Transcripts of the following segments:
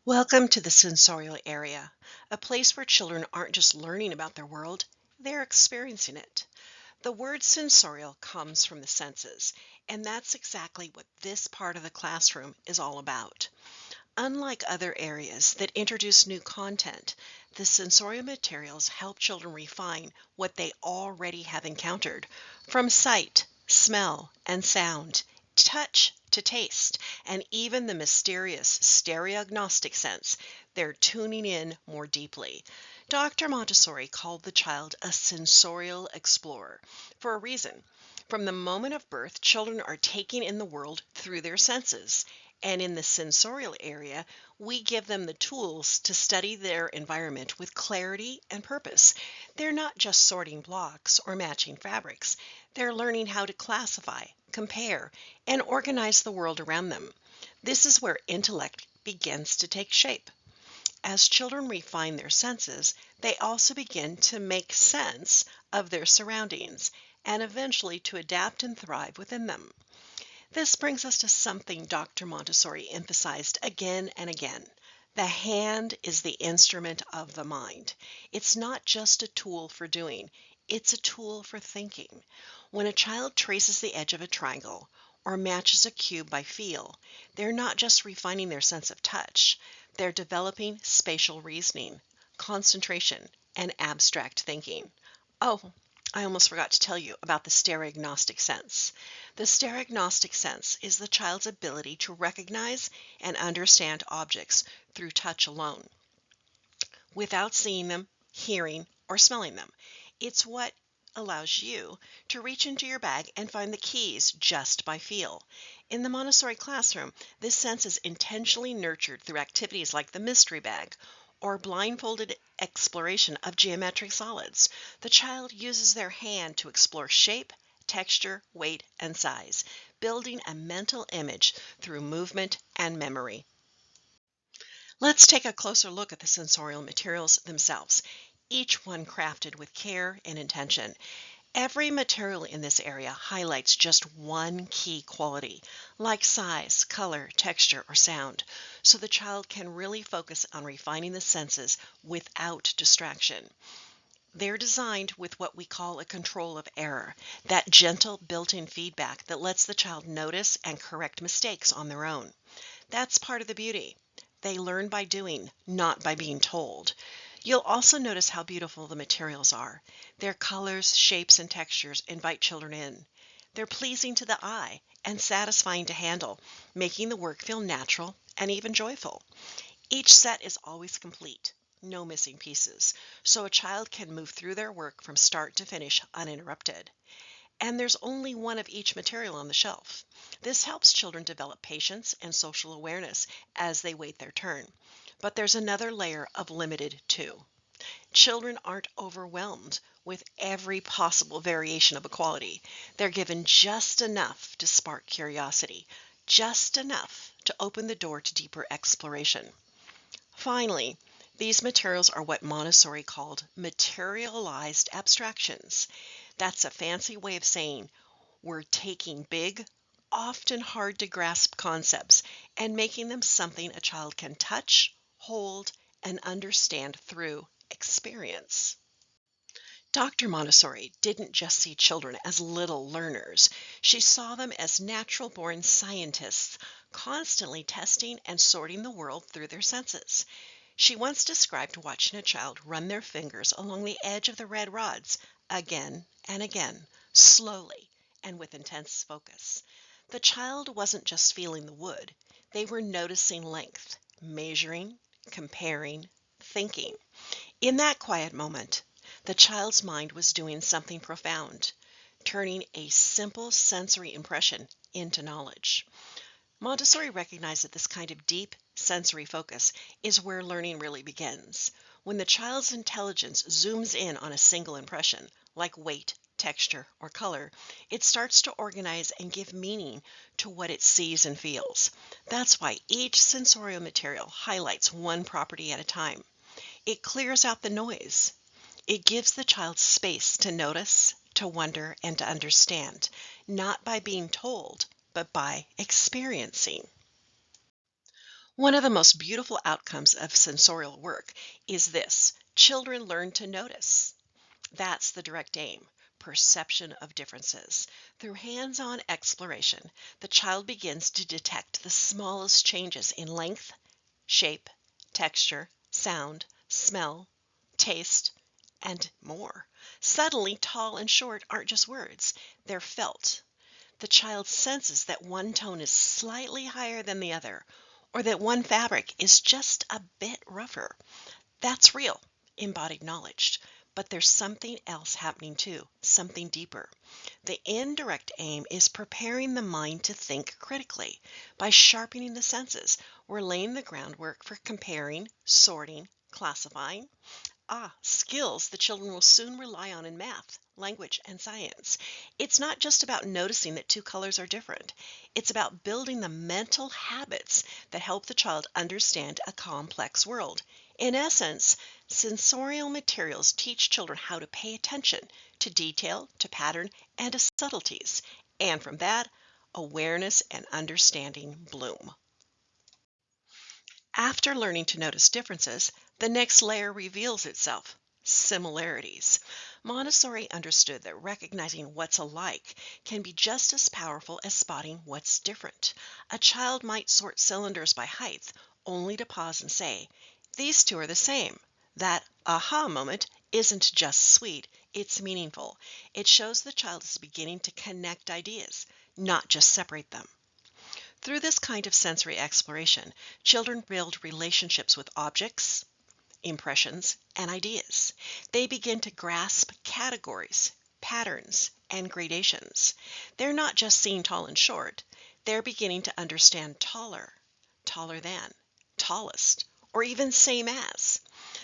Welcome to the sensorial area, a place where children aren't just learning about their world, they're experiencing it. The word sensorial comes from the senses, and that's exactly what this part of the classroom is all about. Unlike other areas that introduce new content, the sensorial materials help children refine what they already have encountered, from sight, smell, and sound, touch to taste, and even the mysterious stereognostic sense. They're tuning in more deeply. Dr. Montessori called the child a sensorial explorer for a reason. From the moment of birth, children are taking in the world through their senses. And in the sensorial area, we give them the tools to study their environment with clarity and purpose. They're not just sorting blocks or matching fabrics. They're learning how to classify, compare, and organize the world around them. This is where intellect begins to take shape. As children refine their senses, they also begin to make sense of their surroundings and eventually to adapt and thrive within them. This brings us to something Dr. Montessori emphasized again and again. The hand is the instrument of the mind. It's not just a tool for doing, it's a tool for thinking. When a child traces the edge of a triangle or matches a cube by feel, they're not just refining their sense of touch, they're developing spatial reasoning, concentration, and abstract thinking. Oh, I almost forgot to tell you about the stereognostic sense. The stereognostic sense is the child's ability to recognize and understand objects through touch alone, without seeing them, hearing, or smelling them. It's what allows you to reach into your bag and find the keys just by feel. In the Montessori classroom, this sense is intentionally nurtured through activities like the mystery bag or blindfolded exploration of geometric solids. The child uses their hand to explore shape, texture, weight, and size, building a mental image through movement and memory. Let's take a closer look at the sensorial materials themselves, each one crafted with care and intention. Every material in this area highlights just one key quality, like size, color, texture, or sound, so the child can really focus on refining the senses without distraction. They're designed with what we call a control of error, that gentle built-in feedback that lets the child notice and correct mistakes on their own. That's part of the beauty. They learn by doing, not by being told. You'll also notice how beautiful the materials are. Their colors, shapes, and textures invite children in. They're pleasing to the eye and satisfying to handle, making the work feel natural and even joyful. Each set is always complete, no missing pieces, so a child can move through their work from start to finish uninterrupted. And there's only one of each material on the shelf. This helps children develop patience and social awareness as they wait their turn. But there's another layer of limited too. Children aren't overwhelmed with every possible variation of a quality. They're given just enough to spark curiosity, just enough to open the door to deeper exploration. Finally, these materials are what Montessori called materialized abstractions. That's a fancy way of saying we're taking big, often hard to grasp concepts and making them something a child can touch, hold, and understand through experience. Dr. Montessori didn't just see children as little learners. She saw them as natural-born scientists, constantly testing and sorting the world through their senses. She once described watching a child run their fingers along the edge of the red rods again and again, slowly and with intense focus. The child wasn't just feeling the wood, they were noticing length, measuring, comparing, thinking. In that quiet moment, the child's mind was doing something profound, turning a simple sensory impression into knowledge. Montessori recognized that this kind of deep sensory focus is where learning really begins. When the child's intelligence zooms in on a single impression, like weight, texture, or color, it starts to organize and give meaning to what it sees and feels. That's why each sensorial material highlights one property at a time. It clears out the noise. It gives the child space to notice, to wonder, and to understand, not by being told, but by experiencing. One of the most beautiful outcomes of sensorial work is this: children learn to notice. That's the direct aim. Perception of differences. Through hands on exploration, the child begins to detect the smallest changes in length, shape, texture, sound, smell, taste, and more. Suddenly, tall and short aren't just words, they're felt. The child senses that one tone is slightly higher than the other, or that one fabric is just a bit rougher. That's real, embodied knowledge. But there's something else happening too, something deeper. The indirect aim is preparing the mind to think critically. By sharpening the senses, we're laying the groundwork for comparing, sorting, classifying. Skills the children will soon rely on in math, language, and science. It's not just about noticing that two colors are different. It's about building the mental habits that help the child understand a complex world. In essence, sensorial materials teach children how to pay attention to detail, to pattern, and to subtleties. And from that, awareness and understanding bloom. After learning to notice differences, the next layer reveals itself: similarities. Montessori understood that recognizing what's alike can be just as powerful as spotting what's different. A child might sort cylinders by height, only to pause and say, "These two are the same." That aha moment isn't just sweet, it's meaningful. It shows the child is beginning to connect ideas, not just separate them. Through this kind of sensory exploration, children build relationships with objects, impressions, and ideas. They begin to grasp categories, patterns, and gradations. They're not just seeing tall and short, they're beginning to understand taller, taller than, tallest, or even same as.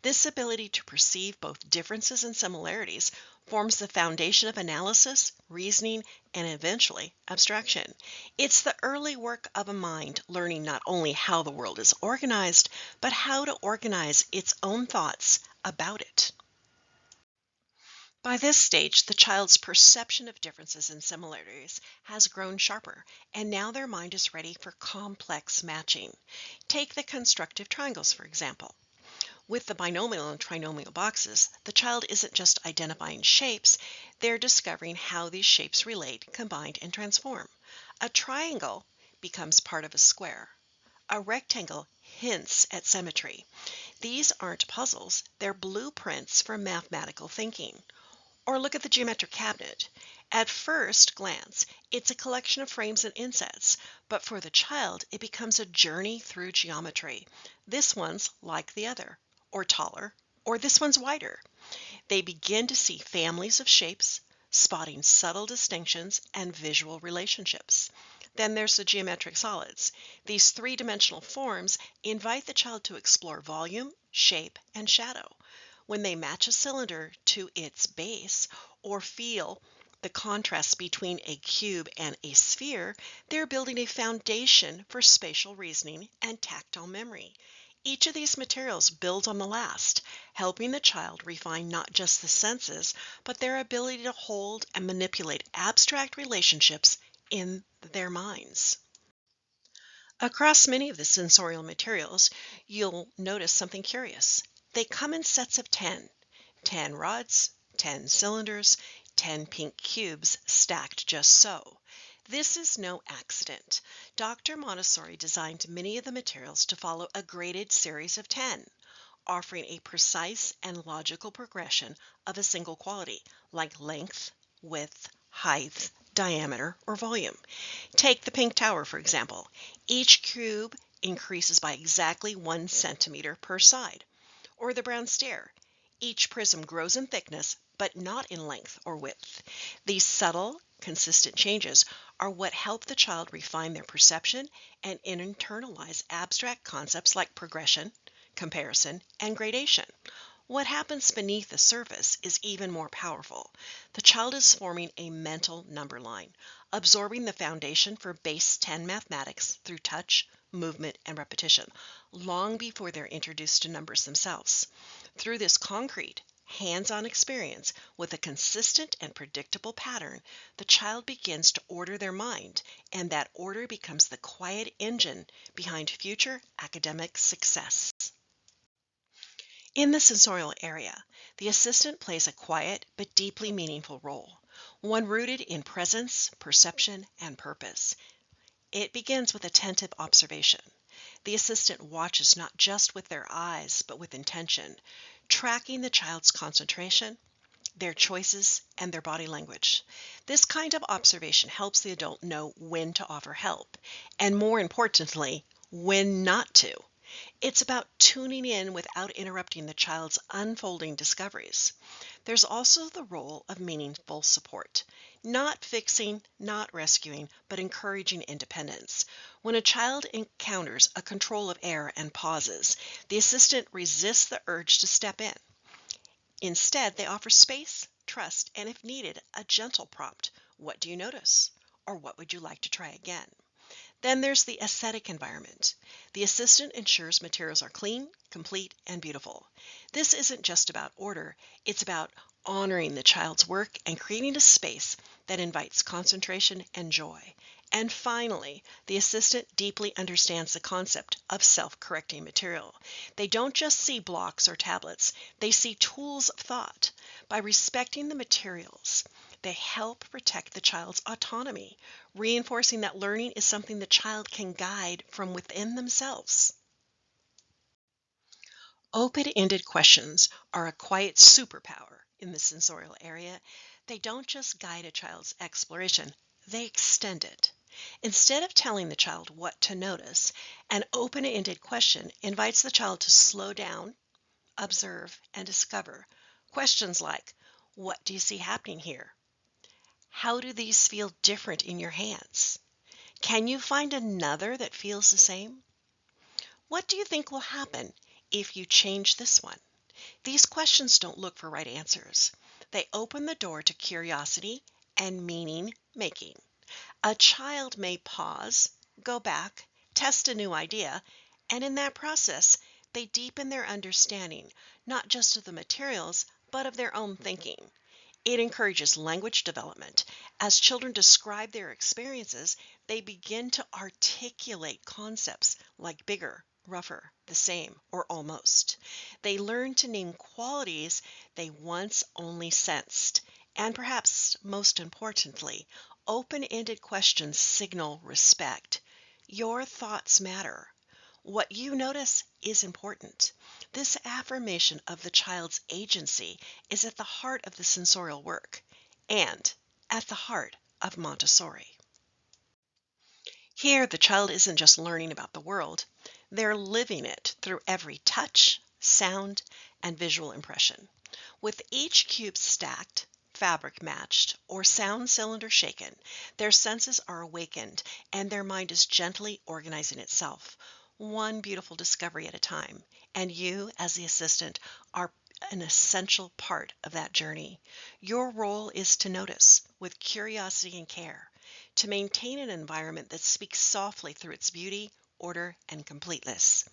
This ability to perceive both differences and similarities forms the foundation of analysis, reasoning, and eventually abstraction. It's the early work of a mind learning not only how the world is organized, but how to organize its own thoughts about it. By this stage, the child's perception of differences and similarities has grown sharper, and now their mind is ready for complex matching. Take the constructive triangles, for example. With the binomial and trinomial boxes, the child isn't just identifying shapes, they're discovering how these shapes relate, combine, and transform. A triangle becomes part of a square. A rectangle hints at symmetry. These aren't puzzles, they're blueprints for mathematical thinking. Or look at the geometric cabinet. At first glance, it's a collection of frames and insets, but for the child, it becomes a journey through geometry. This one's like the other, or taller, or this one's wider. They begin to see families of shapes, spotting subtle distinctions and visual relationships. Then there's the geometric solids. These three-dimensional forms invite the child to explore volume, shape, and shadow. When they match a cylinder to its base or feel the contrast between a cube and a sphere, they're building a foundation for spatial reasoning and tactile memory. Each of these materials builds on the last, helping the child refine not just the senses, but their ability to hold and manipulate abstract relationships in their minds. Across many of the sensorial materials, you'll notice something curious. They come in sets of 10. 10 rods, 10 cylinders, 10 pink cubes stacked just so. This is no accident. Dr. Montessori designed many of the materials to follow a graded series of 10, offering a precise and logical progression of a single quality, like length, width, height, diameter, or volume. Take the pink tower, for example. Each cube increases by exactly 1 centimeter per side. Or the brown stair. Each prism grows in thickness, but not in length or width. These subtle, consistent changes are what help the child refine their perception and internalize abstract concepts like progression, comparison, and gradation. What happens beneath the surface is even more powerful. The child is forming a mental number line, absorbing the foundation for base 10 mathematics through touch, movement, and repetition, long before they're introduced to numbers themselves. Through this concrete, hands-on experience with a consistent and predictable pattern, the child begins to order their mind, and that order becomes the quiet engine behind future academic success. In the sensorial area, the assistant plays a quiet but deeply meaningful role, one rooted in presence, perception, and purpose. It begins with attentive observation. The assistant watches not just with their eyes, but with intention, tracking the child's concentration, their choices, and their body language. This kind of observation helps the adult know when to offer help, and more importantly, when not to. It's about tuning in without interrupting the child's unfolding discoveries. There's also the role of meaningful support. Not fixing, not rescuing, but encouraging independence. When a child encounters a control of error and pauses, the assistant resists the urge to step in. Instead, they offer space, trust, and if needed, a gentle prompt. What do you notice? Or what would you like to try again? Then there's the aesthetic environment. The assistant ensures materials are clean, complete, and beautiful. This isn't just about order, it's about honoring the child's work and creating a space that invites concentration and joy. And finally, the assistant deeply understands the concept of self-correcting material. They don't just see blocks or tablets, they see tools of thought. By respecting the materials, they help protect the child's autonomy, reinforcing that learning is something the child can guide from within themselves. Open-ended questions are a quiet superpower in the sensorial area. They don't just guide a child's exploration, they extend it. Instead of telling the child what to notice, an open-ended question invites the child to slow down, observe, and discover. Questions like, what do you see happening here? How do these feel different in your hands? Can you find another that feels the same? What do you think will happen if you change this one? These questions don't look for right answers. They open the door to curiosity and meaning making. A child may pause, go back, test a new idea, and in that process, they deepen their understanding, not just of the materials, but of their own thinking. It encourages language development. As children describe their experiences, they begin to articulate concepts like bigger, rougher, the same, or almost. They learn to name qualities they once only sensed. And perhaps most importantly, open-ended questions signal respect. Your thoughts matter. What you notice is important. This affirmation of the child's agency is at the heart of the sensorial work and at the heart of Montessori. Here, the child isn't just learning about the world, they're living it through every touch, sound, and visual impression. With each cube stacked, fabric matched, or sound cylinder shaken, their senses are awakened and their mind is gently organizing itself, one beautiful discovery at a time. And you, as the assistant, are an essential part of that journey. Your role is to notice with curiosity and care, to maintain an environment that speaks softly through its beauty, order, and completeness,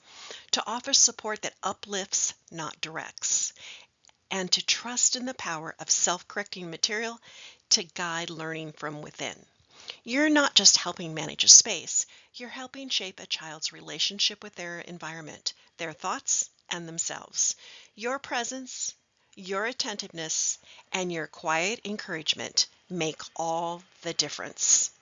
to offer support that uplifts, not directs, and to trust in the power of self-correcting material to guide learning from within. You're not just helping manage a space, you're helping shape a child's relationship with their environment, their thoughts, and themselves. Your presence, your attentiveness, and your quiet encouragement make all the difference.